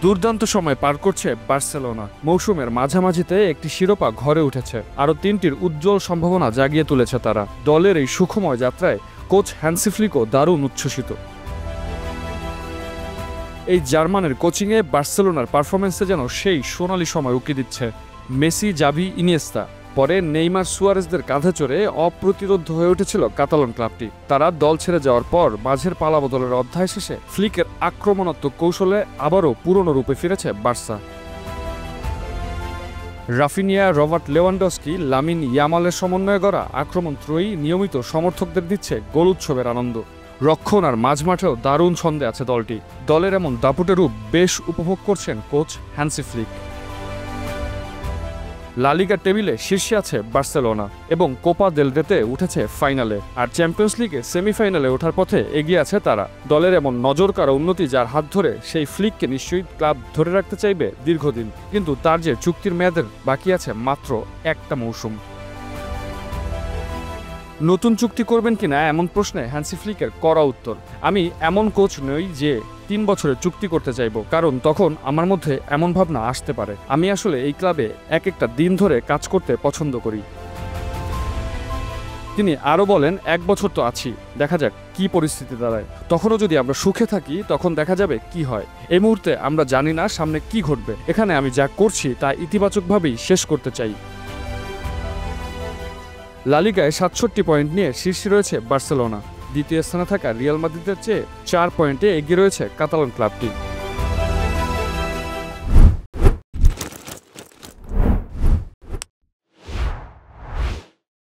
দুর্দান্ত সময় পার করছে বার্সেলোনা। মৌসুমের মাঝামাঝিতে একটি শিরোপা ঘরে উঠেছে, আরও তিনটির উজ্জ্বল সম্ভাবনা জাগিয়ে তুলেছে তারা। দলের এই সুখময় যাত্রায় কোচ হ্যান্সি ফ্লিকও দারুণ উচ্ছ্বসিত। এই জার্মানের কোচিংয়ে বার্সেলোনার পারফরমেন্সে যেন সেই সোনালি সময় উকি দিচ্ছে। মেসি, জাভি, ইনিয়েস্তা, পরে নেইমার, সুয়ারেজদের কাঁধে চড়ে অপ্রতিরোধ হয়ে উঠেছিল কাতালান ক্লাবটি। তারা দল ছেড়ে যাওয়ার পর মাঝের পালাবদলের অধ্যায় শেষে ফ্লিকের আক্রমণাত্মক কৌশলে আবারও পুরনো রূপে ফিরেছে Barca. Raphinha, Robert Lewandowski, Lamine ইয়ামালের সমন্বয়ে গড়া আক্রমণ ত্রয়ী নিয়মিত সমর্থকদের দিচ্ছে গোল উৎসবের আনন্দ। রক্ষণ আর মাঝমাঠেও দারুণ ছন্দে আছে দলটি। দলের এমন দাপুটে রূপ বেশ উপভোগ করছেন কোচ হ্যান্সি ফ্লিক। লা লিগার টেবিলে শীর্ষে আছে বার্সেলোনা এবং কোপা দেল রেতে উঠেছে ফাইনালে, আর চ্যাম্পিয়ন্স লিগে সেমিফাইনালে ওঠার পথে এগিয়ে আছে তারা। দলের এমন নজরকাড়া উন্নতি যার হাত ধরে, সেই ফ্লিককে নিশ্চয়ই ক্লাব ধরে রাখতে চাইবে দীর্ঘদিন। কিন্তু তার যে চুক্তির মেয়াদের বাকি আছে মাত্র একটা মৌসুম। নতুন চুক্তি করবেন কিনা এমন প্রশ্নে হ্যান্সি ফ্লিকের কড়া উত্তর, আমি এমন কোচ নই যে 3 বছরের চুক্তি করতে চাইব, কারণ তখন আমার মধ্যে এমন ভাবনা আসতে পারে। আমি আসলে এই ক্লাবে একটা দিন ধরে কাজ করতে পছন্দ করি। তিনি আরও বলেন, 1 বছর তো আছি, দেখা যাক কি পরিস্থিতি দাঁড়ায়। তখনও যদি আমরা সুখে থাকি তখন দেখা যাবে কি হয়। এই মুহূর্তে আমরা জানি না সামনে কি ঘটবে। এখানে আমি যা করছি তা ইতিবাচকভাবেই শেষ করতে চাই। লা লিগায় 67 পয়েন্ট নিয়ে শীর্ষে রয়েছে বার্সেলোনা। দ্বিতীয় স্থানে থাকা রিয়াল মাদ্রিদের চেয়ে 4 পয়েন্টে এগিয়ে রয়েছে কাতালান ক্লাবটি।